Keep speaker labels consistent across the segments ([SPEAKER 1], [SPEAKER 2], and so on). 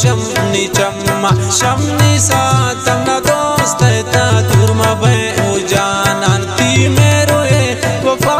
[SPEAKER 1] शमनी चम्मा शमनी सातम ना दोस्त ता तुरमा बे उजानान ती मेरो ए वफा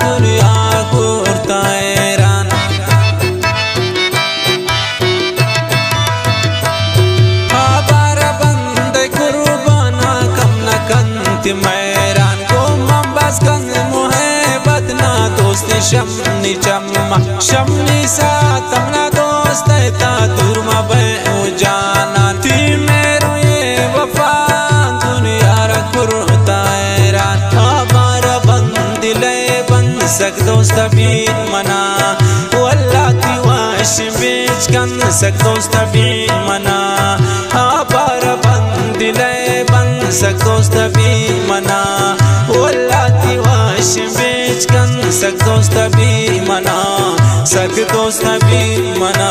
[SPEAKER 1] दुनिया को उड़ताएरान आबार बंदे कुर्बाना कम न कंत मैरान को मंबास कंग मोहे बदना दोस्त शमनी चम्मा शमनी सातम ना दोस्त ता तुरमा बे उजानान ती मेरो ये वफा दुनिया रखुरताएरान आबार बंद ले बंद सक दोस्त बीन मना वल्लाती वाश बीच कन सक दोस्त बीन मना आबार बंद ले बंद सक दोस्त बीन मना वल्लाती वाश बीच कन सक दोस्त बीन मना सक दोस्त बीन मना